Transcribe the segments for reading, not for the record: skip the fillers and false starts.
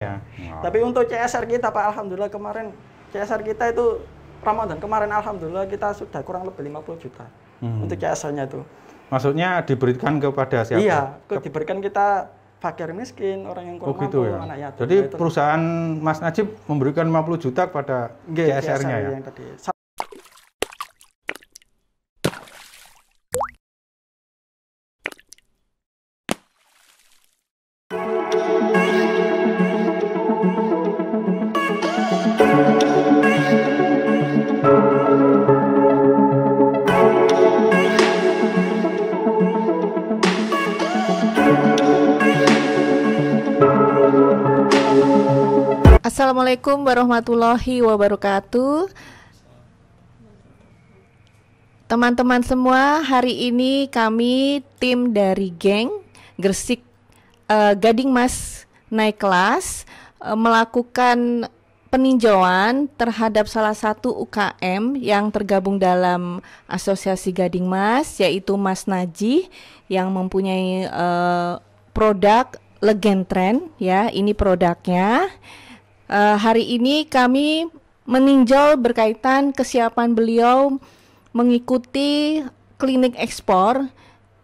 Ya. Tapi untuk CSR kita Pak, alhamdulillah kemarin CSR kita itu Ramadan kemarin alhamdulillah kita sudah kurang lebih 50 juta untuk CSR-nya itu. Maksudnya diberikan kepada siapa? Iya, diberikan kita fakir miskin, orang yang kurang mampu, ya. anak yatim. Jadi perusahaan Mas Najib memberikan 50 juta kepada CSR-nya ya? Yang tadi. Assalamualaikum warahmatullahi wabarakatuh. Teman-teman semua, hari ini kami tim dari geng Gresik Gading Mas Naik Kelas melakukan peninjauan terhadap salah satu UKM yang tergabung dalam Asosiasi Gading Mas, yaitu Mas Najih yang mempunyai produk Legend Trend ya. Ini produknya. Hari ini kami meninjau berkaitan kesiapan beliau mengikuti klinik ekspor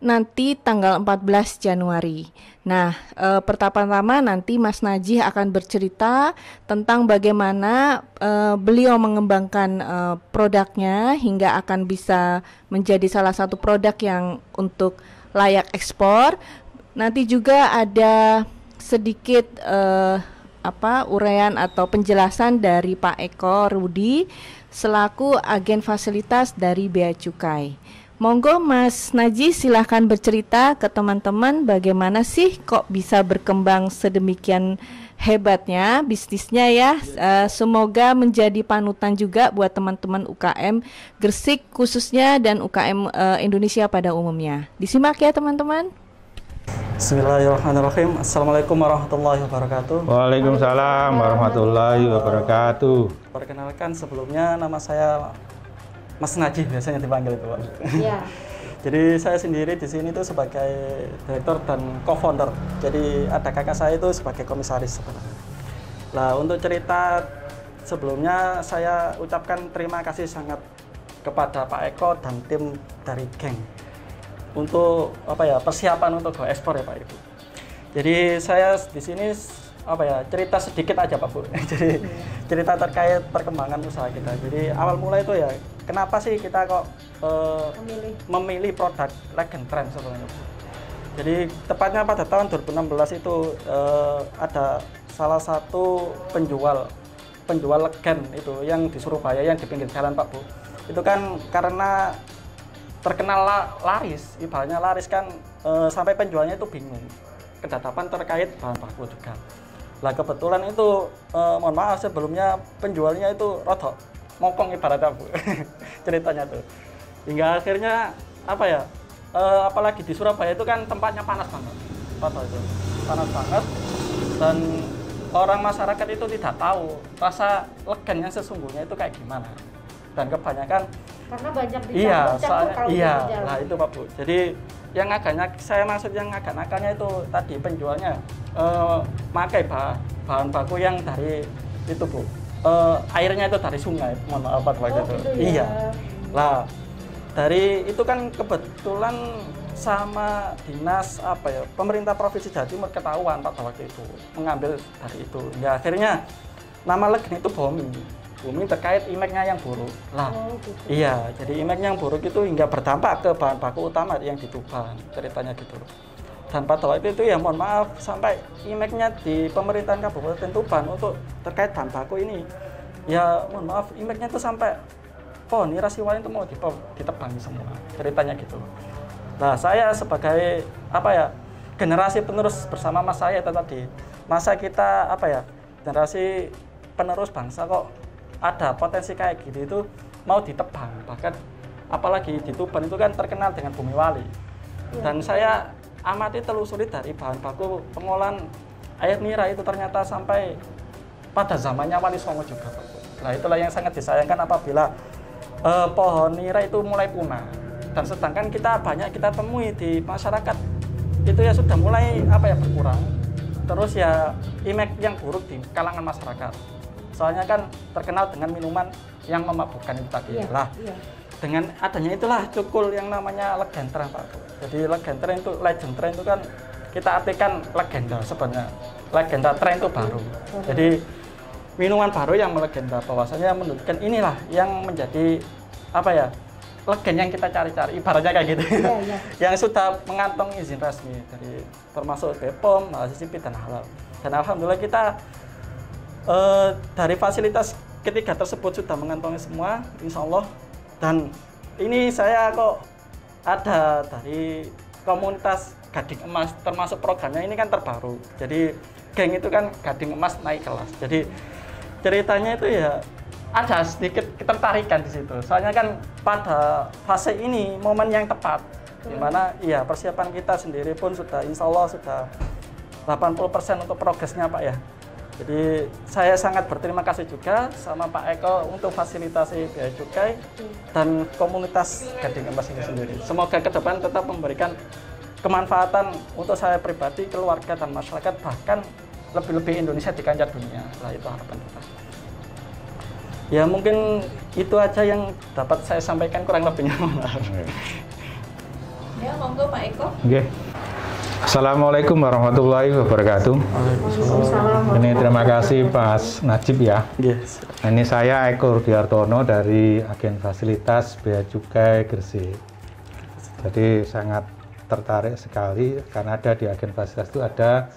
nanti tanggal 14 Januari. Nah, pertama-tama nanti Mas Najih akan bercerita tentang bagaimana beliau mengembangkan produknya hingga akan bisa menjadi salah satu produk yang untuk layak ekspor. Nanti juga ada sedikit uraian atau penjelasan dari Pak Eko Rudi selaku agen fasilitas dari Bea Cukai. Monggo Mas Najih silahkan bercerita ke teman-teman bagaimana sih kok bisa berkembang sedemikian hebatnya bisnisnya ya. Semoga menjadi panutan juga buat teman-teman UKM Gresik khususnya dan UKM Indonesia pada umumnya. Disimak ya teman-teman. Bismillahirrahmanirrahim. Assalamualaikum warahmatullahi wabarakatuh. Waalaikumsalam warahmatullahi wabarakatuh. Perkenalkan sebelumnya nama saya Mas Najih biasanya dipanggil itu Pak. Ya. Jadi saya sendiri di sini tuh sebagai direktur dan co-founder. Jadi ada kakak saya itu sebagai komisaris sebenarnya. Nah untuk cerita sebelumnya saya ucapkan terima kasih sangat kepada Pak Eko dan tim dari geng untuk persiapan untuk go ekspor ya Pak Ibu. Jadi saya di sini cerita sedikit aja Pak Bu. Jadi cerita terkait perkembangan usaha kita. Jadi awal mulai itu ya kenapa sih kita kok memilih produk Legend Trend sebenarnya Bu. Jadi tepatnya pada tahun 2016 itu ada salah satu penjual Legend itu yang di Surabaya yang di pinggir jalan Pak Bu. Itu kan karena terkenal laris, ibaratnya laris kan sampai penjualnya itu bingung kedatapan terkait bahan baku juga. Lah kebetulan itu mohon maaf sebelumnya penjualnya itu rodok mokong ibaratnya Bu ceritanya tuh. Hingga akhirnya apalagi di Surabaya itu kan tempatnya panas banget. Panas banget dan orang masyarakat itu tidak tahu rasa Legend yang sesungguhnya itu kayak gimana. Dan kebanyakan karena banyak nah itu Pak Bu. Jadi yang agak nakalnya itu tadi penjualnya pakai bahan baku yang dari itu Bu. Airnya itu dari sungai, mohon maaf Pak itu. Gitu ya? Iya. Lah dari itu kan kebetulan sama dinas pemerintah Provinsi Jawa Timur ketahuan Pak waktu itu mengambil dari itu. Ya akhirnya nama Legend itu booming terkait image-nya yang buruk. Lah, gitu. Iya, jadi image-nya yang buruk itu hingga berdampak ke bahan baku utama yang di Tuban, ceritanya gitu. Dan pada waktu itu ya mohon maaf sampai image-nya di pemerintahan Kabupaten Tuban untuk terkait bahan baku ini, ya mohon maaf image-nya itu sampai pohon Irasiwali itu mau ditebang semua, ceritanya gitu. Nah, saya sebagai generasi penerus bersama mas saya itu tadi, masa kita generasi penerus bangsa kok ada potensi kayak gitu itu mau ditebang, bahkan apalagi di Tuban itu kan terkenal dengan bumi wali. Dan saya amati telusuri dari bahan baku pengolahan air nira itu ternyata sampai pada zamannya Wali Songo juga. Nah itulah yang sangat disayangkan apabila pohon nira itu mulai punah. Dan sedangkan kita temui di masyarakat itu ya sudah mulai berkurang. terus ya image yang buruk di kalangan masyarakat. Soalnya kan terkenal dengan minuman yang memabukkan itu tadi. Lah, dengan adanya itulah cukul yang namanya Legend Pak. Jadi Legend itu kan kita artikan legenda sebenarnya. Legenda tren itu baru. Jadi minuman baru yang melegenda bahwasanya menunjukkan inilah yang menjadi apa ya? Legend yang kita cari-cari, ibaratnya kayak gitu. Yang sudah mengantongi izin resmi dari termasuk BPOM, HACCP dan halal. Dan alhamdulillah kita dari fasilitas ketiga tersebut sudah mengantongi semua, insya Allah. Dan ini saya kok ada dari komunitas Gading Emas, termasuk programnya ini kan terbaru. Jadi geng itu kan Gading Emas naik kelas. Jadi ceritanya itu ya ada sedikit ketertarikan di situ. Soalnya kan pada fase ini momen yang tepat, di mana ya persiapan kita sendiri pun sudah insya Allah sudah 80% untuk progresnya Pak ya. Jadi saya sangat berterima kasih juga sama Pak Eko untuk fasilitasi Bea Cukai dan komunitas Gading Emas ini sendiri. Semoga ke depan tetap memberikan kemanfaatan untuk saya pribadi, keluarga dan masyarakat, bahkan lebih-lebih Indonesia di kancah dunia. Nah itu harapan kita. Ya mungkin itu aja yang dapat saya sampaikan, kurang lebihnya. Ya monggo Pak Eko. Oke. Assalamualaikum warahmatullahi wabarakatuh. Ini terima kasih Mas Najib ya. Yes. Ini saya Eko Rudiartono dari Agen Fasilitas Bea Cukai Gresik. Jadi sangat tertarik sekali karena ada di Agen Fasilitas itu ada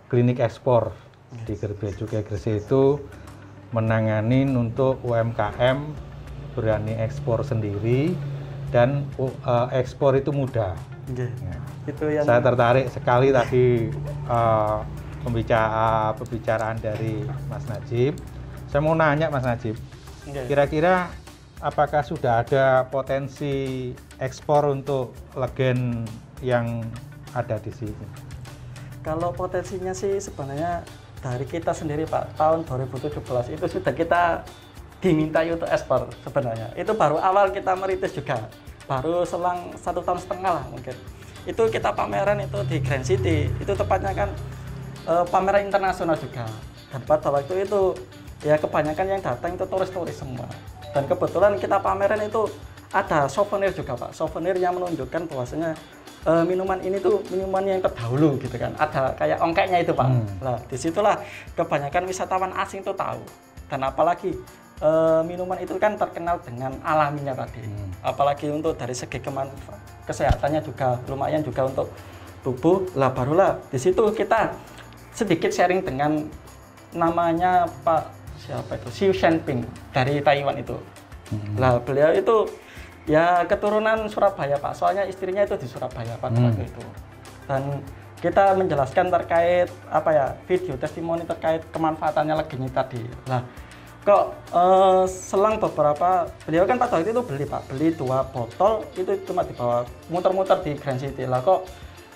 klinik ekspor di Bea Cukai Gresik itu menangani untuk UMKM berani ekspor sendiri dan ekspor itu mudah. Ya. Itu yang Saya tertarik sekali tadi pembicaraan dari Mas Najib. Saya mau nanya Mas Najib, kira-kira apakah sudah ada potensi ekspor untuk Legend yang ada di sini? Kalau potensinya sih sebenarnya dari kita sendiri Pak, tahun 2017 itu sudah kita dimintai untuk ekspor sebenarnya. Itu baru awal kita merintis juga, baru selang 1,5 tahun lah mungkin. Itu kita pameran itu di Grand City, itu tepatnya kan pameran internasional juga. Dan pada waktu itu ya kebanyakan yang datang itu turis-turis semua. Dan kebetulan kita pameran itu ada souvenir juga Pak, souvenir yang menunjukkan bahwasanya minuman ini tuh minuman yang terdahulu gitu kan, ada kayak ongkeknya itu Pak. Nah disitulah kebanyakan wisatawan asing tuh tahu. Dan apalagi minuman itu kan terkenal dengan alaminya tadi. Apalagi untuk dari segi kesehatannya juga lumayan juga untuk tubuh. Lah barulah di situ kita sedikit sharing dengan namanya Pak siapa itu, Xu Shenping dari Taiwan itu. Lah beliau itu ya keturunan Surabaya Pak, soalnya istrinya itu di Surabaya pada waktu itu. Dan kita menjelaskan terkait apa ya, video testimoni terkait kemanfaatannya Legend tadi. Lah kok selang beberapa, beliau kan pada waktu itu beli Pak, beli 2 botol itu cuma dibawa muter-muter di Grand City. Lah kok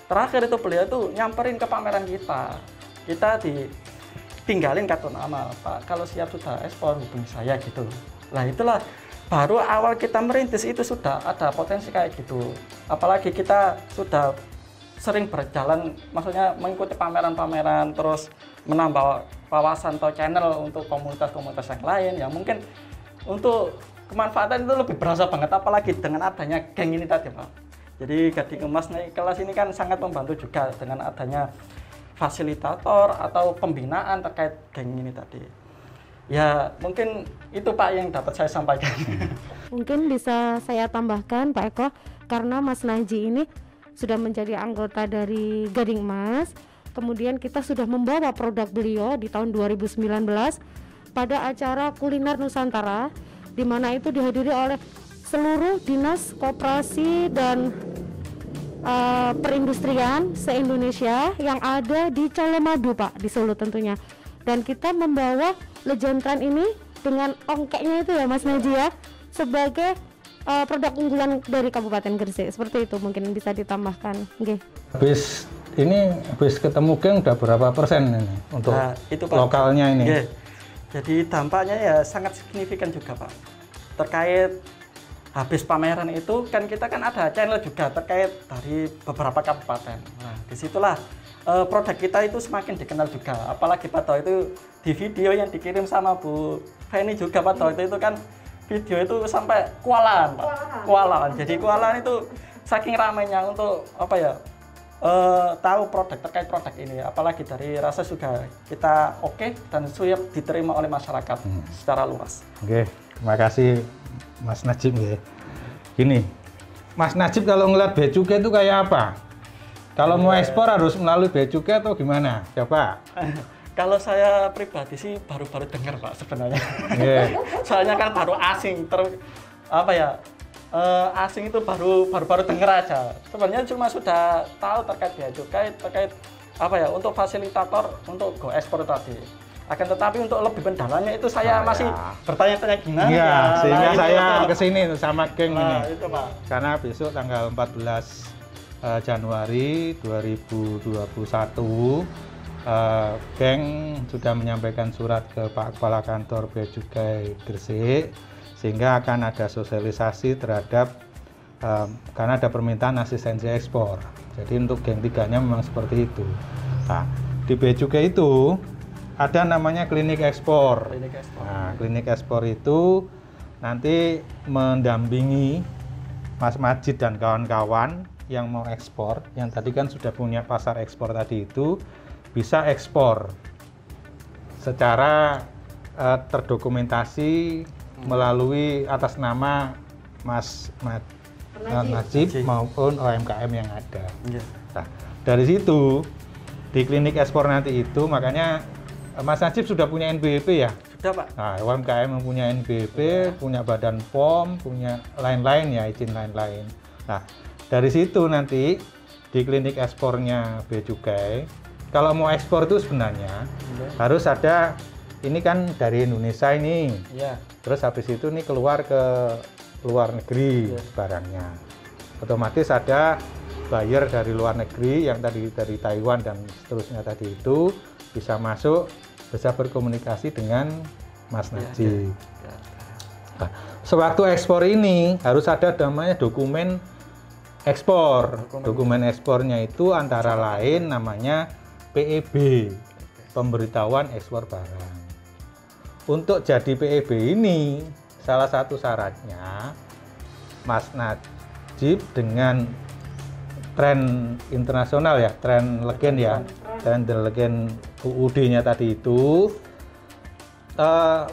terakhir itu beliau tuh nyamperin ke pameran kita ditinggalin kartu nama Pak, kalau siap sudah ekspor hubungi saya gitu. Lah itulah baru awal kita merintis itu sudah ada potensi kayak gitu. Apalagi kita sudah sering berjalan, maksudnya mengikuti pameran-pameran, terus menambah wawasan atau channel untuk komunitas-komunitas yang lain yang mungkin untuk kemanfaatan itu lebih berasa banget, apalagi dengan adanya geng ini tadi Pak. Jadi Gading Emas naik kelas ini kan sangat membantu juga dengan adanya fasilitator atau pembinaan terkait geng ini tadi. Ya mungkin itu Pak yang dapat saya sampaikan. Mungkin bisa saya tambahkan Pak Eko, karena Mas Naji ini sudah menjadi anggota dari Gading Emas, kemudian kita sudah membawa produk beliau di tahun 2019 pada acara kuliner Nusantara, di mana itu dihadiri oleh seluruh dinas koperasi dan perindustrian se-Indonesia yang ada di Colomadu Pak, di Solo tentunya. Dan kita membawa Legend Trend ini dengan ongkeknya itu ya Mas Naji ya, sebagai produk unggulan dari Kabupaten Gresik. Seperti itu mungkin bisa ditambahkan. Okay. Habis ketemu geng udah berapa persen ini untuk itu, Pak, lokalnya ini? Yeah. Jadi dampaknya ya sangat signifikan juga Pak. Terkait habis pameran itu kan kita kan ada channel juga terkait dari beberapa kabupaten. Nah disitulah produk kita itu semakin dikenal juga. Apalagi pada waktu itu di video yang dikirim sama Bu Feni juga pada waktu itu kan video itu sampai kewalahan, Pak. Kewalahan. Jadi kewalahan itu saking ramainya untuk apa ya? Tahu produk terkait produk ini. Apalagi dari rasa juga kita oke dan siap diterima oleh masyarakat secara luas. Oke, terima kasih Mas Najib ya. Gini, Mas Najib kalau ngeliat bea cukai itu kayak apa? Kalau mau ekspor harus melalui bea cukai atau gimana? Coba. Kalau saya pribadi sih baru-baru dengar Pak sebenarnya. Yeah. Soalnya kan baru asing asing itu baru dengar aja. Sebenarnya cuma sudah tahu terkait bea cukai, terkait apa ya untuk fasilitator untuk go ekspor tadi. Akan tetapi untuk lebih mendalamnya itu saya masih bertanya-tanya gimana. Iya, sehingga itu saya kesini sama geng ini. Itu, Pak. Karena besok tanggal 14 Januari 2021 geng sudah menyampaikan surat ke Pak Kepala Kantor Bea Cukai Gresik, sehingga akan ada sosialisasi terhadap karena ada permintaan asistensi ekspor. Jadi untuk geng 3-nya memang seperti itu. Nah, di Bea Cukai itu ada namanya klinik ekspor. Nah, klinik ekspor itu nanti mendampingi Mas Majid dan kawan-kawan yang mau ekspor, yang tadi kan sudah punya pasar ekspor tadi itu, bisa ekspor secara terdokumentasi melalui atas nama Mas Najib maupun UMKM yang ada. Nah, dari situ di klinik ekspor nanti itu, makanya Mas Najib sudah punya NBP ya? Sudah Pak. Nah, UMKM mempunyai NBP, punya badan POM, punya lain-lain ya, izin lain-lain. Nah, dari situ nanti di klinik ekspornya Bea Cukai, kalau mau ekspor itu sebenarnya harus ada, ini kan dari Indonesia ini, terus habis itu nih keluar ke luar negeri barangnya, otomatis ada buyer dari luar negeri yang tadi dari Taiwan dan seterusnya tadi itu bisa masuk, bisa berkomunikasi dengan Mas Najib. Nah, sewaktu ekspor ini harus ada namanya dokumen ekspor. Dokumen ekspornya itu antara lain namanya PEB, pemberitahuan ekspor barang. Untuk jadi PEB ini, salah satu syaratnya Mas Najib dengan tren internasional ya, tren legend ya, tren legend UUD-nya tadi itu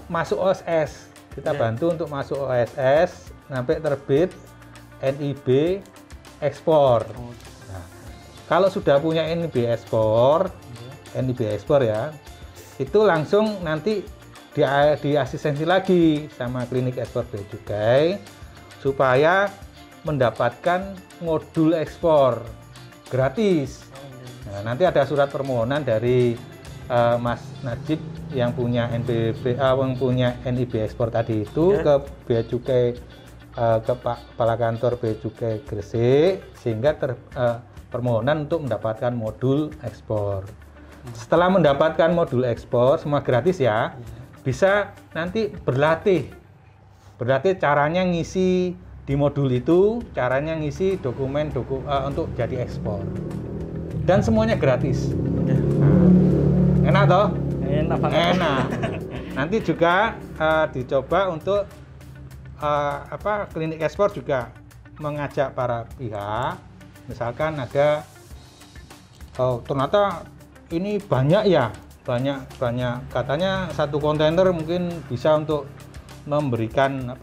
masuk OSS. Kita bantu untuk masuk OSS sampai terbit NIB ekspor. Nah, kalau sudah punya NIB ekspor, ya, itu langsung nanti di asistensi lagi sama klinik ekspor Bea Cukai supaya mendapatkan modul ekspor gratis. Nah, nanti ada surat permohonan dari Mas Najib yang punya yang punya NIB ekspor tadi itu ke Bea Cukai, ke Pak Kepala Kantor Bea Cukai Gresik, sehingga permohonan untuk mendapatkan modul ekspor. Setelah mendapatkan modul ekspor, semua gratis ya, bisa nanti berlatih caranya ngisi di modul itu, caranya ngisi dokumen untuk jadi ekspor, dan semuanya gratis. Enak toh? Enak banget. Enak. Nanti juga dicoba untuk klinik ekspor juga mengajak para pihak, misalkan ada ternyata ini banyak katanya satu kontainer mungkin bisa untuk memberikan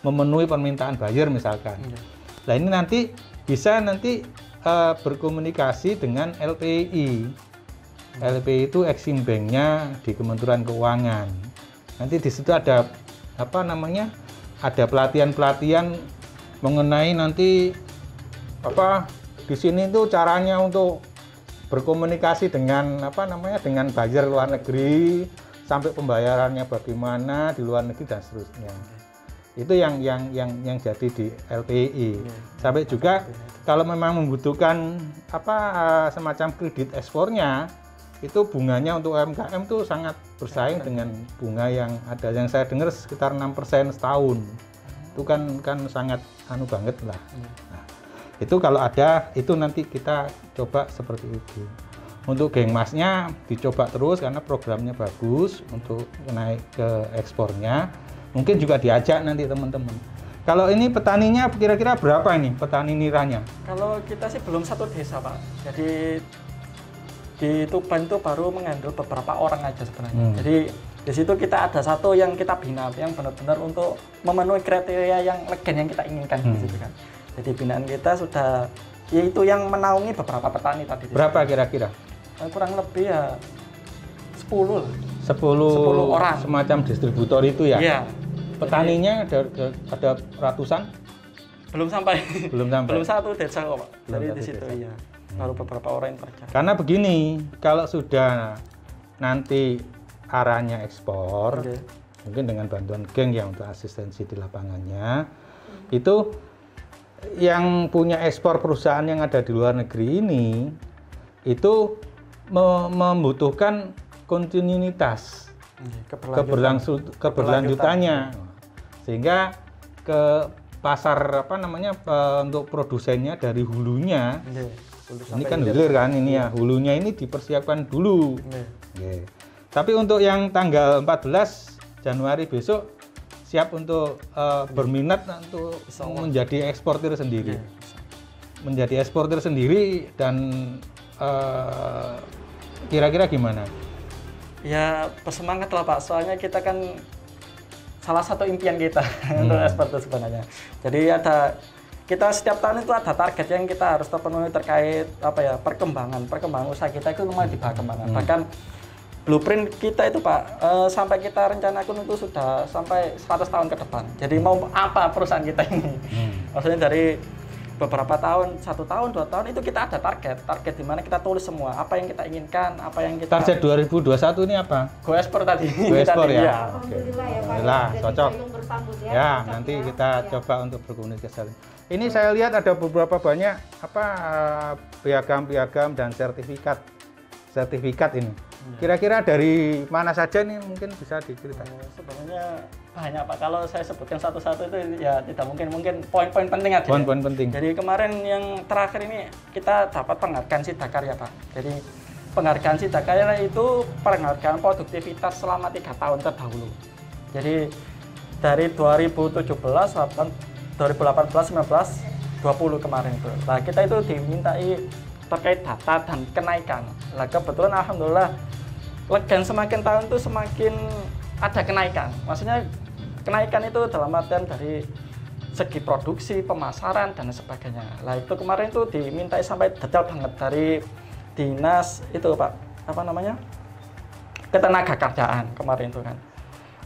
memenuhi permintaan buyer misalkan. Nah, ini nanti bisa berkomunikasi dengan LPI. LPI itu Exim Bank-nya di Kementerian Keuangan. Nanti di situ ada ada pelatihan mengenai nanti di sini itu caranya untuk berkomunikasi dengan dengan buyer luar negeri, sampai pembayarannya bagaimana di luar negeri dan seterusnya. Itu yang jadi di LPI. Sampai juga kalau memang membutuhkan semacam kredit ekspornya, itu bunganya untuk UMKM tuh sangat bersaing dengan bunga yang ada, yang saya dengar sekitar 6% setahun. Itu kan sangat banget lah. Nah, Itu kalau ada, itu nanti kita coba seperti itu. Untuk gengmasnya dicoba terus karena programnya bagus untuk naik ke ekspornya. Mungkin juga diajak nanti teman-teman. Kalau ini petaninya kira-kira berapa ini petani niranya? Kalau kita sih belum satu desa Pak. Jadi di Tuban itu baru menghandle beberapa orang aja sebenarnya. Jadi di situ kita ada satu yang kita bina yang benar-benar untuk memenuhi kriteria yang legen yang kita inginkan di situ kan. Jadi binaan kita sudah yaitu yang menaungi beberapa petani tadi. Berapa kira-kira? Kurang lebih ya 10 orang. Semacam distributor itu ya? Iya. Petaninya ada ratusan? Belum sampai. Belum satu desa kok Pak. Dari di situ iya. Baru beberapa orang yang terjadi. Karena begini, kalau sudah nanti arahnya ekspor, mungkin dengan bantuan geng yang untuk asistensi di lapangannya, itu yang punya ekspor perusahaan yang ada di luar negeri ini itu membutuhkan kontinuitas keberlanjutannya, sehingga ke pasar untuk produsennya dari hulunya, ini kan hilir kan ini ya, hulunya ini dipersiapkan dulu. Tapi untuk yang tanggal 14 Januari besok siap untuk berminat untuk menjadi eksportir sendiri. Menjadi eksportir sendiri dan kira-kira gimana? Ya bersemangat lah Pak, soalnya kita kan salah satu impian kita untuk eksportir sebenarnya. Jadi kita setiap tahun itu ada target yang kita harus terpenuhi terkait perkembangan usaha kita itu lumayan dikembangkan. Bahkan blueprint kita itu Pak, sampai kita rencanakan itu sudah sampai 100 tahun ke depan. Jadi mau apa perusahaan kita ini? Maksudnya dari beberapa tahun, 1 tahun, 2 tahun itu kita ada target di mana kita tulis semua apa yang kita inginkan, apa yang kita. Target 2021 ini apa? Go ekspor tadi. Go ekspor ya. Ya. Alhamdulillah, cocok. Ya, nanti kita coba untuk berkomunikasi. Ini saya lihat ada beberapa banyak piagam-piagam dan sertifikat ini. Kira-kira dari mana saja nih mungkin bisa diceritakan? Sebenarnya banyak Pak. Kalau saya sebutkan satu-satu itu ya tidak mungkin poin-poin penting aja. Poin-poin penting. Jadi kemarin yang terakhir ini kita dapat penghargaan Sidakarya Pak. Jadi penghargaan Sidakarya itu penghargaan produktivitas selama 3 tahun terdahulu. Jadi dari 2017, 2018, 19, 20 kemarin itu. Nah kita itu dimintai terkait data dan kenaikan. Nah kebetulan alhamdulillah legen semakin tahun itu semakin ada kenaikan. Maksudnya kenaikan itu dalam artian dari segi produksi, pemasaran dan sebagainya. Nah itu kemarin itu dimintai sampai detail banget dari dinas itu Pak, ketenagakerjaan kemarin itu kan.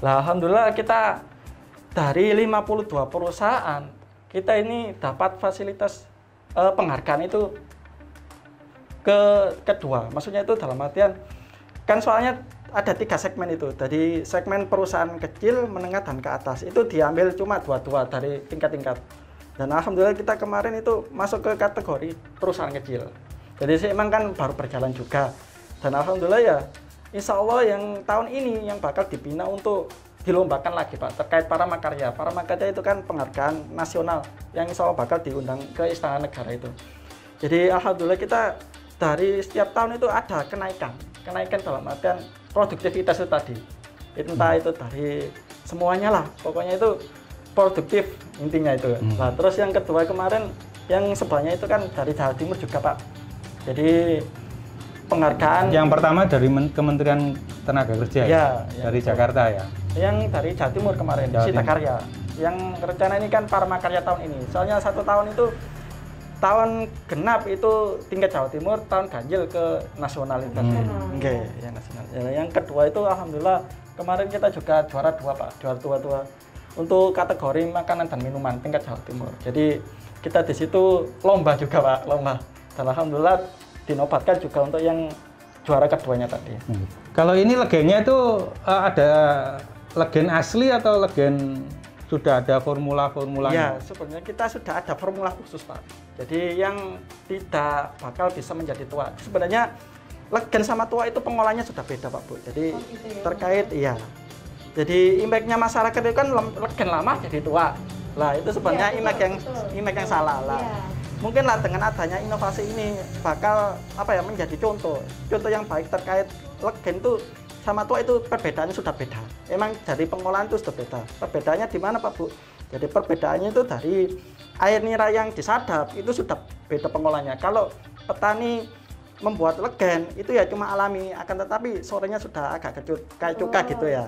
Nah alhamdulillah kita dari 52 perusahaan kita ini dapat fasilitas penghargaan itu kedua. Maksudnya itu dalam artian kan soalnya ada 3 segmen itu. Jadi segmen perusahaan kecil, menengah dan ke atas itu diambil cuma 2 dari tingkat-tingkat. Dan alhamdulillah kita kemarin itu masuk ke kategori perusahaan kecil. Jadi sih emang kan baru berjalan juga. Dan alhamdulillah ya insya Allah yang tahun ini yang bakal dibina untuk dilombakan lagi Pak terkait para makarya. Para makarya itu kan penghargaan nasional yang insya Allah bakal diundang ke Istana Negara itu. Jadi alhamdulillah kita dari setiap tahun itu ada kenaikan dalam artian produktivitas itu tadi. Entah itu dari semuanya lah, pokoknya itu produktif intinya itu. Nah terus yang kedua kemarin yang sebelahnya itu kan dari Jawa Timur juga Pak. Jadi penghargaan. Yang pertama dari Kementerian Tenaga Kerja ya dari Jakarta ya. Yang dari Jawa Timur kemarin, Sidakarya. Yang rencana ini kan para makarya tahun ini. Soalnya 1 tahun itu tahun genap itu tingkat Jawa Timur, tahun ganjil ke nasional itu. Ya nasional. Yang kedua itu alhamdulillah kemarin kita juga juara 2 Pak, juara 2 untuk kategori makanan dan minuman tingkat Jawa Timur. Jadi kita di situ lomba juga Pak, lomba. Dan alhamdulillah dinobatkan juga untuk yang juara keduanya tadi. Kalau ini legennya itu ada legen asli atau legen sudah ada formula-formulanya? Ya, sebenarnya kita sudah ada formula khusus Pak. Jadi yang tidak bakal bisa menjadi tua. Sebenarnya legen sama tua itu pengolahannya sudah beda Pak Bu. Jadi terkait Jadi impact-nya masyarakat itu kan legen lama jadi tua. Lah itu sebenarnya impact yang salah lah. mungkinlah dengan adanya inovasi ini bakal menjadi contoh yang baik terkait legen itu sama tua itu perbedaannya sudah beda. Emang dari pengolahan itu sudah beda. Perbedaannya di mana Pak Bu? Jadi perbedaannya itu dari air nira yang disadap itu sudah beda pengolahannya. Kalau petani membuat legen itu ya cuma alami, akan tetapi sorenya sudah agak kecut kayak cuka gitu ya.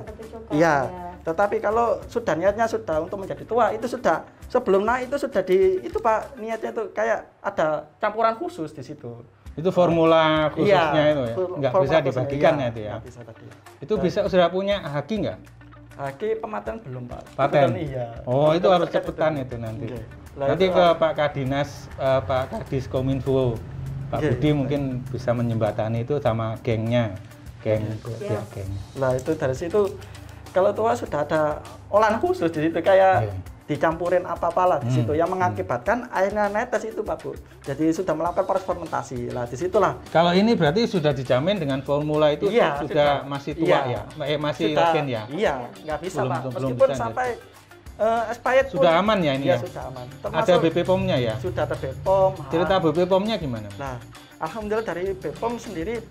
Iya. Tetapi kalau sudah niatnya sudah untuk menjadi tua itu sudah sebelum naik itu sudah itu Pak, niatnya itu kayak ada campuran khusus di situ. Itu formula khususnya Iya, itu ya. Nggak bisa dibagikan iya, ya itu ya. Bisa tadi. Itu bisa sudah punya haki nggak? Haki pematang belum Pak. Paten. Iya. Oh, itu harus Terkait cepetan itu nanti. Oke. Lah, Nanti itu ke Pak Kadinas, Pak Kadis Kominfo, Pak Oke. Budi mungkin bisa menjembatani itu sama gengnya, geng. Lah itu dari situ kalau tua sudah ada olahan khusus di situ kayak Iya. dicampurin apa-apalah di situ yang mengakibatkan airnya netes itu Pak Bu. Jadi sudah melakukan proses fermentasi. Lah disitulah. Kalau ini berarti sudah dijamin dengan formula itu Iya, sudah masih tua iya. ya, masih Sudah, legen ya. Iya, nggak bisa Belum- Pak. belum Meskipun bisa, sampai expired Sudah pun, aman ya ini iya, ya? sudah aman. Ada BP POM-nya ya. Sudah ada BPOM. Cerita BP POM-nya gimana? Nah, alhamdulillah dari BPOM sendiri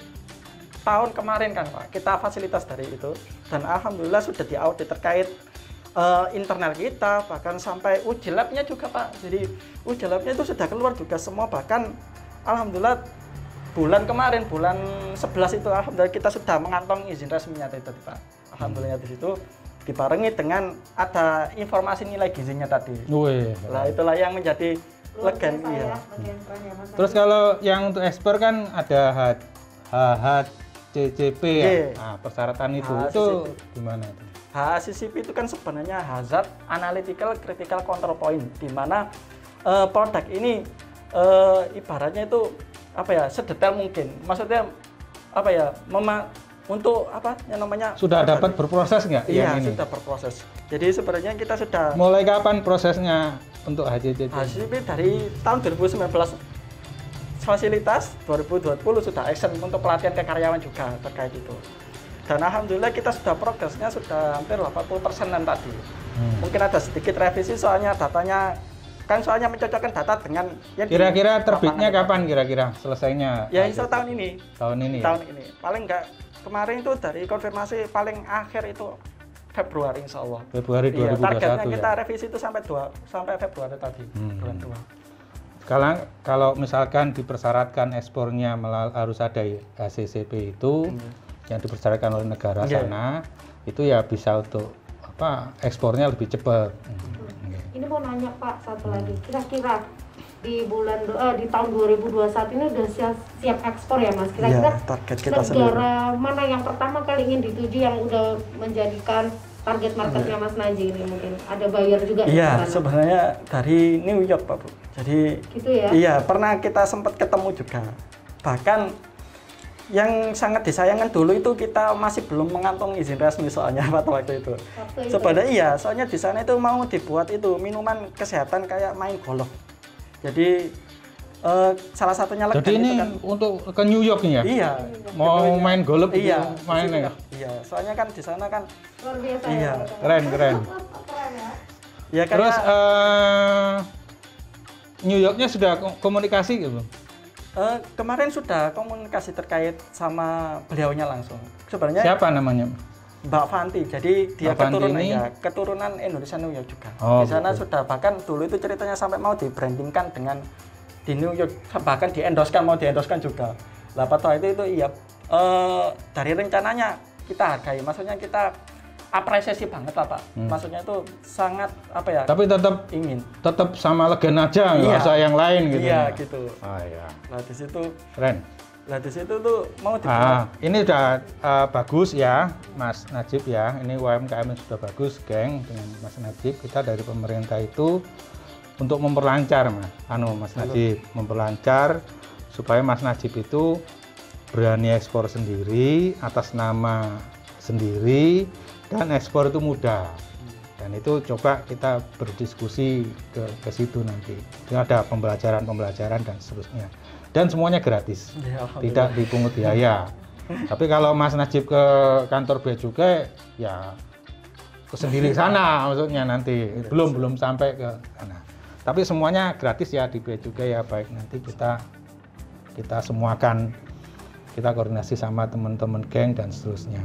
tahun kemarin kan Pak, kita fasilitas dari itu dan alhamdulillah sudah diaudit terkait internal kita, bahkan sampai uji labnya juga Pak. Jadi uji labnya itu sudah keluar juga semua, bahkan alhamdulillah bulan kemarin, bulan 11 itu alhamdulillah kita sudah mengantongi izin resminya tadi Pak. Alhamdulillah di situ dibarengi dengan ada informasi nilai gizinya tadi. Wih. Lah itulah yang menjadi legen iya. Terus kalau yang untuk ekspor kan ada HHCCP ya. Iya. Nah, persyaratan itu HACCP. gimana itu? HACCP itu kan sebenarnya Hazard Analytical Critical Control Point, di mana produk ini ibaratnya itu sedetail mungkin. Maksudnya untuk yang namanya Sudah dapat berproses nggak iya, yang ini? sudah berproses. Jadi sebenarnya kita sudah Mulai kapan prosesnya untuk HCCP? HACCP dari tahun 2019 fasilitas, 2020 sudah action untuk pelatihan ke karyawan juga terkait itu. Dan alhamdulillah kita sudah progresnya sudah hampir 80%-an tadi. Mungkin ada sedikit revisi soalnya datanya soalnya mencocokkan data dengan yang Kira-kira terbitnya lapangan. kapan kira-kira selesainya? Ya insya tahun ini. Tahun ini. Tahun ini. Paling enggak kemarin itu dari konfirmasi paling akhir itu Februari insya Allah. Februari 2021 Iya, targetnya kita ya. revisi itu sampai Februari tadi. Bulan 2. Kalau misalkan dipersyaratkan ekspornya harus ada HACCP itu yang dipersyaratkan oleh negara sana, itu ya bisa untuk ekspornya lebih cepat. Ini mau nanya Pak satu lagi, kira-kira di tahun 2021 ini udah siap ekspor ya Mas? Kira-kira target kita negara mana yang pertama kali ingin dituju yang udah menjadikan target marketnya Mas Naji ini, mungkin ada buyer juga? Iya, sebenarnya dari New York Pak Bu. Jadi gitu ya? Iya, pernah kita sempat ketemu juga. Bahkan yang sangat disayangkan dulu itu kita masih belum mengantongi izin resmi soalnya pada waktu itu. Sebenarnya iya, soalnya di sana itu mau dibuat itu minuman kesehatan kayak main golf. Jadi salah satunya legen. Jadi ini itu kan, untuk ke New York nih ya? iya. Mau main golf gitu, Iya, main ya? Iya, soalnya kan di sana kan Luar biasa iya. ya? Keren. Keren ya? Ya kayak Terus New Yorknya sudah komunikasi gitu? kemarin sudah komunikasi terkait sama beliaunya langsung. Sebenarnya Siapa namanya? Mbak Fanti, jadi dia Mbak Fanti keturunan ini? keturunan Indonesia New York juga. Oh, Di sana gitu. sudah bahkan dulu itu ceritanya sampai mau di-brandingkan dengan di New York, bahkan mau diendoskan juga. Lah pada itu iya dari rencananya kita hargai, maksudnya kita apresiasi banget lah Pak. Maksudnya itu sangat Tapi tetap sama legen aja, nggak Iya. usah yang lain gitu. Iya ya? gitu. Ah ya, Lah di situ keren. tuh mau dibuat. Ini udah bagus ya, Mas Najib ya. Ini UMKM yang sudah bagus, geng, dengan Mas Najib. Kita dari pemerintah itu untuk memperlancar, Mas Najib, memperlancar supaya Mas Najib itu berani ekspor sendiri atas nama sendiri dan ekspor itu mudah. Dan itu coba kita berdiskusi ke situ nanti. Itu ada pembelajaran dan seterusnya. Dan semuanya gratis, Ya, tidak dipungut biaya. Tapi kalau Mas Najib ke kantor Bea Cukai, ya ke sendiri sana maksudnya nanti. Belum sampai ke sana. Tapi semuanya gratis ya di Bea Cukai ya, baik nanti kita semua akan kita koordinasi sama teman-teman geng dan seterusnya.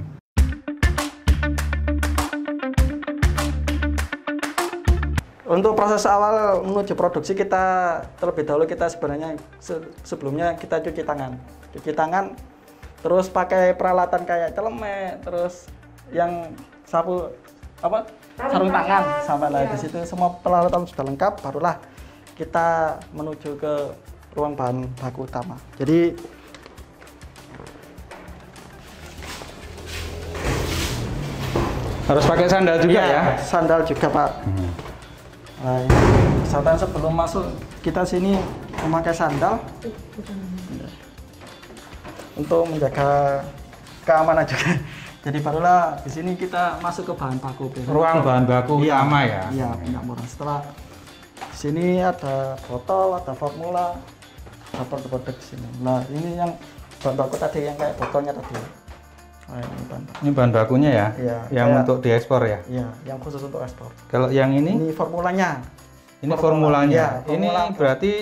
Untuk proses awal menuju produksi kita terlebih dahulu kita sebenarnya sebelumnya kita cuci tangan, terus pakai peralatan kayak celemek, terus yang sapu sarung tangan sampai lah di situ semua peralatan sudah lengkap, barulah kita menuju ke ruang bahan baku utama. Jadi harus pakai sandal juga ya? Sandal juga Pak. Nah, misalkan sebelum masuk kita sini memakai sandal untuk menjaga keamanan juga. Jadi barulah di sini kita masuk ke bahan baku. Ruang bahan baku utama ya? Iya, minyak murah. Setelah di sini ada botol, ada formula, ada produk-produk di sini. Nah, ini yang bahan baku tadi yang kayak botolnya tadi. Nah, ini bahan bakunya ya? Iya. Yang untuk diekspor ya? Iya, yang khusus untuk ekspor. Kalau yang ini? Ini formulanya. Ini formulanya. Ya, formula. Ini berarti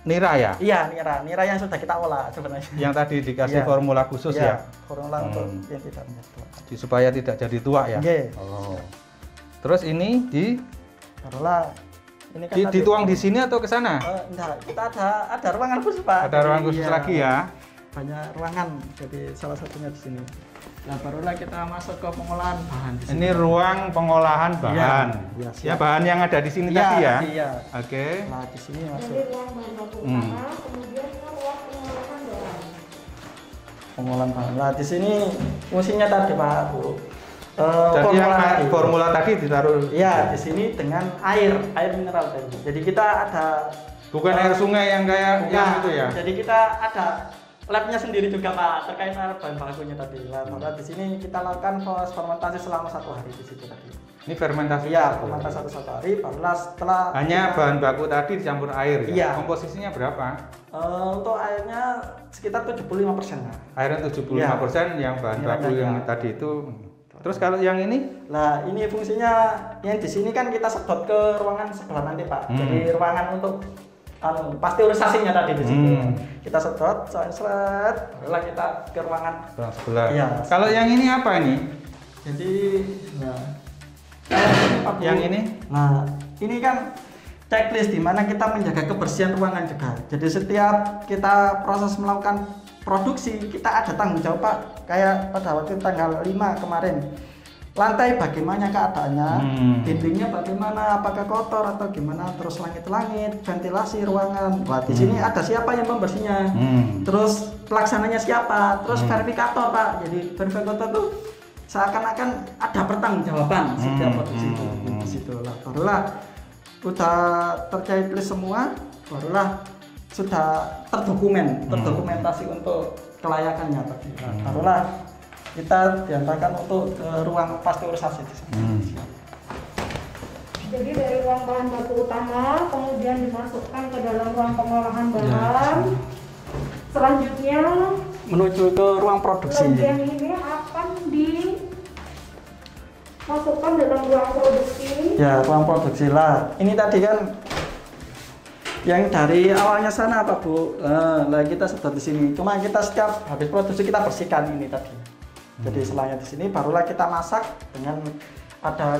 nira ya? Iya, nira yang sudah kita olah sebenarnya. Yang tadi dikasih formula khusus ya? Formula untuk yang tidak tua. Supaya tidak jadi tua ya? Oke. Oh. Terus ini barulah ini kan dituang di sini atau ke sana? Enggak, kita ada ruangan khusus Pak. Ada ruangan khusus lagi ya? Banyak ruangan, jadi salah satunya di sini. Nah, barulah kita masuk ke pengolahan bahan di sini. Ini ruang pengolahan bahan. Ya, bahan yang ada di sini tadi ya? Iya. Oke. Nah, di sini masuk. Jadi ruang bahan baku utama, kemudian ruang pengolahan bahan. Pengolahan bahan. Nah, di sini fungsinya tadi Pak, Bu. Jadi yang formula tadi ditaruh. Iya, di sini dengan air mineral tadi. Jadi kita ada bukan air sungai yang kayak yang itu ya. Jadi kita ada labnya sendiri juga Pak terkait bahan bakunya tadi. Nah, di sini kita lakukan proses fermentasi selama 1 hari di situ tadi. Ini fermentasi? Iya, fermentasi 1 hari. Barulah setelah hanya bahan baku tadi dicampur air ya? Iya. Komposisinya berapa? Untuk airnya sekitar 75%. Airnya 75%, yang bahan baku yang tadi itu. Terus kalau yang ini? Nah, ini fungsinya yang di sini kan kita sedot ke ruangan sebelah nanti Pak. Jadi ruangan untuk pasteurisasinya tadi di situ. Kita sedot, seret, barulah kita ke ruangan sebelah. Iya. Kalau yang ini apa ini? Jadi, yang ini? Nah, ini kan checklist di mana kita menjaga kebersihan ruangan juga. Jadi setiap kita proses melakukan produksi, kita ada tanggung jawab Pak. Kayak pada waktu tanggal 5 kemarin. Lantai bagaimana keadaannya, dindingnya bagaimana, apakah kotor atau gimana, terus langit-langit, ventilasi ruangan. Wah, di sini ada siapa yang membersihnya, terus pelaksananya siapa, terus verifikator Pak. Jadi verifikator tuh seakan-akan ada pertanggungjawaban setiap produksi itu. Di situ lah, barulah udah terchecklist semua, barulah sudah terdokumentasi untuk kelayakannya tadi. Barulah kita diantarkan untuk ke ruang pasteurisasi di sana. Jadi dari ruang bahan baku utama kemudian dimasukkan ke dalam ruang pengolahan bahan. Selanjutnya menuju ke ruang produksi. Bagian ini akan dimasukkan dalam ruang produksi. Ya, ruang produksi lah. Ini tadi kan yang dari awalnya sana Pak Bu. Nah, kita sedot di sini. Cuma kita setiap habis produksi kita bersihkan ini tadi. Jadi selanya di sini barulah kita masak dengan ada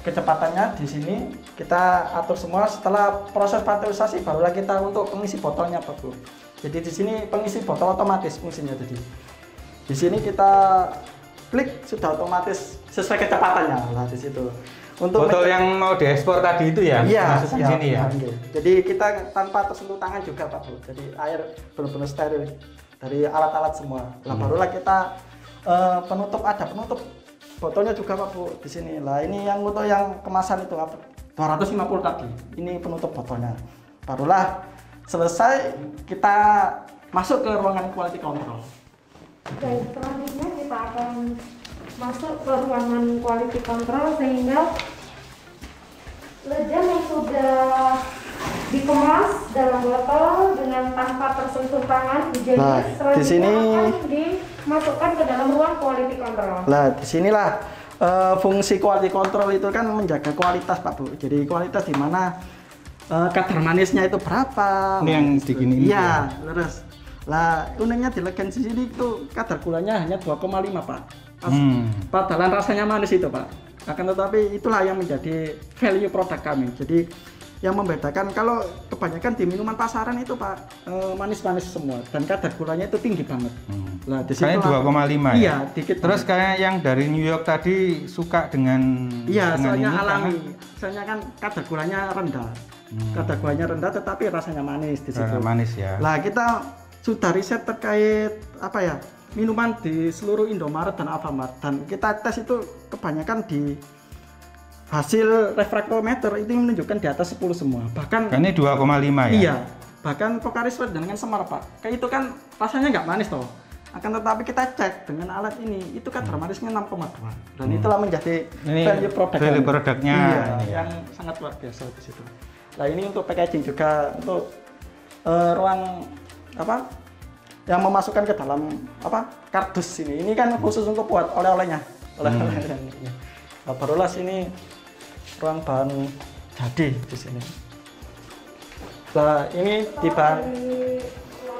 kecepatannya di sini kita atur semua. Setelah proses pasteurisasi barulah kita untuk pengisi botolnya Pak Bu. Jadi di sini pengisi botol otomatis fungsinya tadi. Di sini kita klik sudah otomatis sesuai kecepatannya lah di situ. Untuk botol yang mau diekspor tadi itu ya? Iya, masuk di sini ya. Jadi kita tanpa tersentuh tangan juga Pak Bu. Jadi air benar-benar steril dari alat-alat semua. Nah, barulah kita penutup botolnya juga Pak Bu di sini. Lah ini yang untuk yang kemasan itu 250 tadi. Ini penutup botolnya. Barulah selesai kita masuk ke ruangan quality control. Baik, selanjutnya kita akan masuk ke ruangan quality control sehingga lejam yang sudah dikemas dalam botol dengan tanpa tersentuh tangan dijahit, di sini akan dimasukkan ke dalam ruang quality control. Nah, disinilah fungsi quality control itu kan menjaga kualitas Pak Bu. Jadi kualitas di mana kadar manisnya itu berapa. Ini yang digini ini. Iya, terus. Lah, uniknya di Legend sini itu kadar gulanya hanya 2,5 Pak. Padahal rasanya manis itu Pak. Akan tetapi itulah yang menjadi value produk kami. Jadi yang membedakan kalau kebanyakan di minuman pasaran itu Pak manis-manis semua dan kadar gulanya itu tinggi banget. Nah, di situ kayak 2,5 ya. Iya, dikit. Terus kayak yang dari New York tadi suka dengan iya, soalnya ini, alami. Soalnya kan kadar gulanya rendah. Kadar gulanya rendah tetapi rasanya manis di situ. Manis ya. Lah, kita sudah riset terkait apa ya? Minuman di seluruh Indomaret dan Alfamart dan kita tes itu kebanyakan di hasil refraktometer itu menunjukkan di atas 10 semua. Bahkan ini 2,5 ya? Iya. Bahkan Pocari Sweat dengan Semar Pak. Kayak itu kan rasanya nggak manis toh. Akan tetapi kita cek dengan alat ini itu kadar manisnya 6,2. Dan itulah menjadi value produk. Value produknya yang sangat luar biasa di situ. Nah, ini untuk packaging juga untuk ruang apa? Yang memasukkan ke dalam apa? Kardus ini. Ini kan khusus untuk buat oleh-olehnya. Oleh-oleh ini. Nah, barulah sini ruang bahan jadi di sini. Nah, ini di bahan.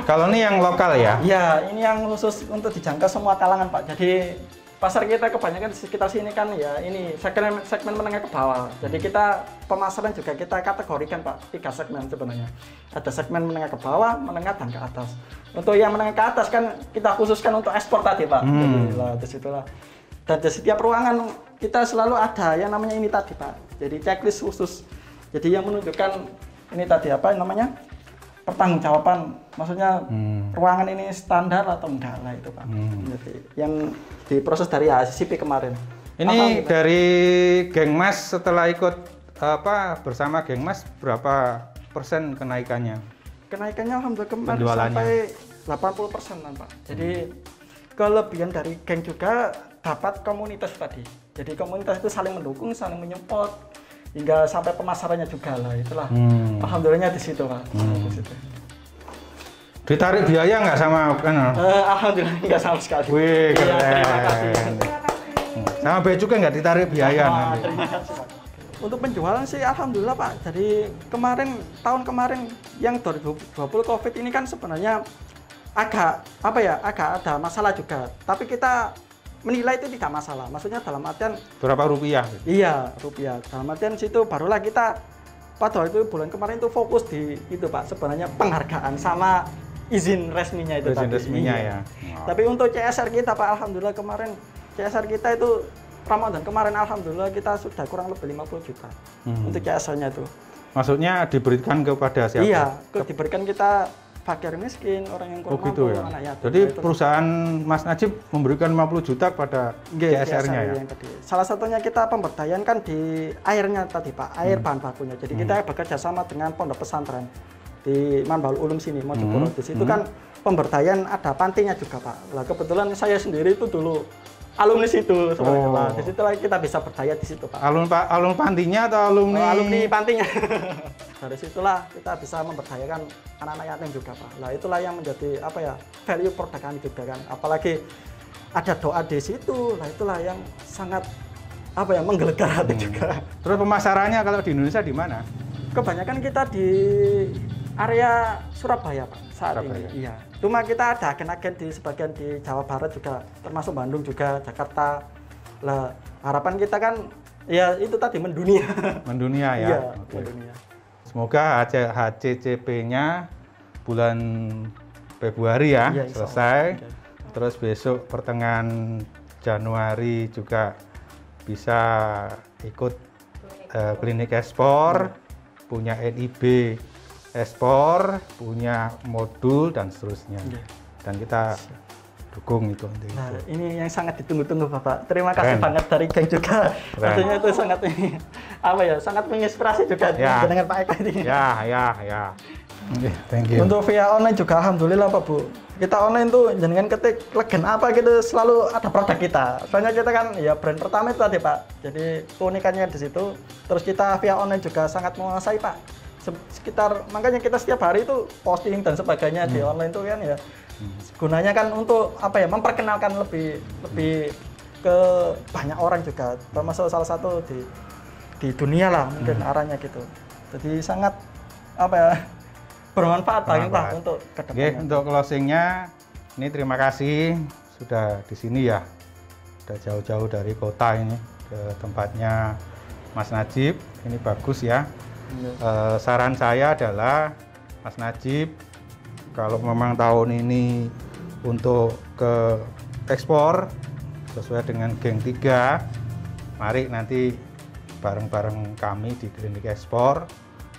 Kalau ini yang lokal ya? Ya, ini yang khusus untuk dijangkau semua kalangan Pak. Jadi pasar kita kebanyakan di sekitar sini kan ya ini segmen menengah ke bawah. Jadi kita pemasaran juga kita kategorikan Pak 3 segmen sebenarnya. Ada segmen menengah ke bawah, menengah dan ke atas. Untuk yang menengah ke atas kan kita khususkan untuk ekspor tadi Pak. Jadi lah di situlah. Dan di setiap ruangan kita selalu ada yang namanya ini tadi Pak. Jadi checklist khusus. Jadi yang menunjukkan ini tadi apa namanya? Pertanggungjawaban. Maksudnya ruangan ini standar atau enggak lah itu Pak. Jadi yang diproses dari HACCP kemarin. Ini dari Geng Mas setelah ikut apa bersama Geng Mas berapa persen kenaikannya? Kenaikannya alhamdulillah kemarin sampai 80%-an Pak. Jadi kelebihan dari Geng juga dapat komunitas tadi. Jadi komunitas itu saling mendukung, saling menyupport hingga sampai pemasarannya juga lah itulah. Alhamdulillahnya di situ Pak. Di situ. Ditarik biaya nggak sama kan? Alhamdulillah nggak sama sekali. Wih, keren. Ya, terima kasih. Sama bea cukai nggak ditarik biaya nanti. Terima kasih Pak. Untuk penjualan sih alhamdulillah Pak. Jadi tahun kemarin yang 2020 Covid ini kan sebenarnya agak ada masalah juga. Tapi kita menilai itu tidak masalah. Maksudnya dalam artian berapa rupiah? Iya, rupiah. Dalam artian situ barulah kita pada waktu bulan kemarin itu fokus di itu Pak. Sebenarnya penghargaan sama izin resminya itu izin resminya ya. Tapi untuk CSR kita Pak, alhamdulillah kemarin CSR kita itu Ramadan kemarin alhamdulillah kita sudah kurang lebih 50 juta untuk CSR-nya itu. Maksudnya diberikan kepada siapa? Iya, diberikan kita fakir miskin, orang yang kurang mampu, ya? anak yatim. Jadi perusahaan Mas Najib memberikan 50 juta pada CSR-nya ya? Yang tadi. Salah satunya kita pemberdayaan kan di airnya tadi Pak, air bahan bakunya. Jadi kita bekerja sama dengan pondok pesantren di Manbaul Ulum sini, Mojopuro. Di situ kan pemberdayaan ada pantinya juga Pak. Lah kebetulan saya sendiri itu dulu alumni situ sebenarnya Pak. Di situ kita bisa berdaya di situ Pak. Alumni pantinya atau alumni? Alumni pantinya. Dari situlah kita bisa memberdayakan anak-anak yatim juga Pak. Nah itulah yang menjadi apa ya value produk kami juga kan. Apalagi ada doa di situ. Nah itulah yang sangat apa ya menggelegar hati juga. Terus pemasarannya kalau di Indonesia di mana? Kebanyakan kita di area Surabaya Pak saat ini. Iya. Cuma kita ada agen-agen di sebagian di Jawa Barat juga, termasuk Bandung juga, Jakarta. Lah harapan kita kan ya itu tadi mendunia. Mendunia ya. Iya, mendunia. Semoga HCCP-nya bulan Februari ya, selesai. Terus besok pertengahan Januari juga bisa ikut klinik ekspor, punya NIB ekspor, punya modul dan seterusnya. Dan kita dukung itu. Nah, ini yang sangat ditunggu-tunggu Bapak. Terima kasih banget dari Geng juga. Tentunya itu sangat ini apa ya, sangat menginspirasi juga dengan Pak Eka ini. Ya. Thank you. Untuk via online juga alhamdulillah Pak Bu. Kita online tuh jangan ketik Legend apa gitu selalu ada produk kita. Soalnya kita kan ya brand pertama itu tadi Pak. Jadi keunikannya di situ. Terus kita via online juga sangat menguasai Pak. Sekitar makanya kita setiap hari itu posting dan sebagainya di online tuh kan ya. Gunanya kan untuk apa ya memperkenalkan lebih ke banyak orang juga. Termasuk salah satu di dunia lah mungkin arahnya gitu. Jadi sangat apa ya, bermanfaat banget lah Bermanfaat. untuk Oke, kedepannya. untuk closingnya ini terima kasih sudah di sini ya. Sudah jauh-jauh dari kota ini ke tempatnya Mas Najib. Ini bagus ya. Saran saya adalah Mas Najib, kalau memang tahun ini untuk ke ekspor sesuai dengan Geng 3, mari nanti bareng-bareng kami di Klinik Ekspor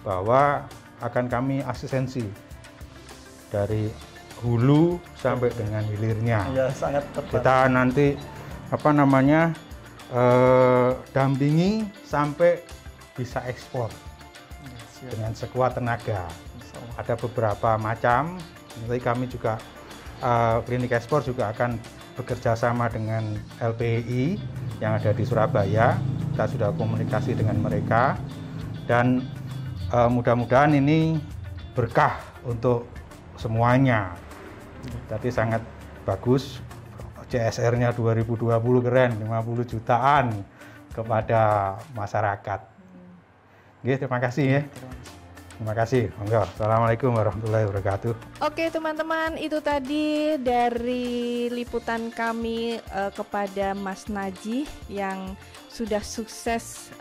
bahwa akan kami asistensi dari hulu sampai dengan hilirnya. Iya, sangat tepat. Kita nanti dampingi sampai bisa ekspor Siap. dengan sekuat tenaga. Insyaallah. Ada beberapa macam. Nanti kami juga Klinik Ekspor juga akan bekerja sama dengan LPI yang ada di Surabaya. Kita sudah komunikasi dengan mereka dan mudah-mudahan ini berkah untuk semuanya. Jadi sangat bagus. CSR-nya 2020 keren, 50 jutaan kepada masyarakat. Oke, terima kasih ya. Terima kasih. Monggo. Assalamualaikum warahmatullahi wabarakatuh. Oke teman-teman, itu tadi dari liputan kami kepada Mas Najih yang sudah sukses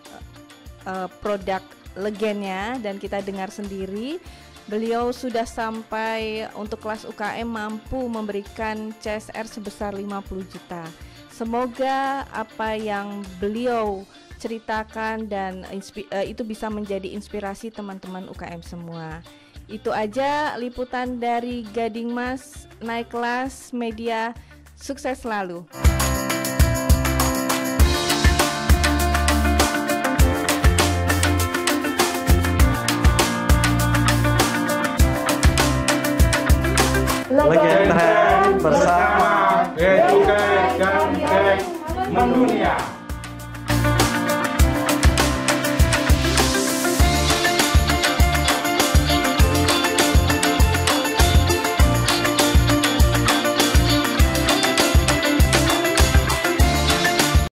produk legennya, dan kita dengar sendiri beliau sudah sampai untuk kelas UKM mampu memberikan CSR sebesar 50 juta. Semoga apa yang beliau ceritakan dan itu bisa menjadi inspirasi teman-teman UKM semua. Itu aja liputan dari Gading Mas Naik Kelas Media. Sukses selalu. Legenda bersama Bea Cukai dan Geng mendunia.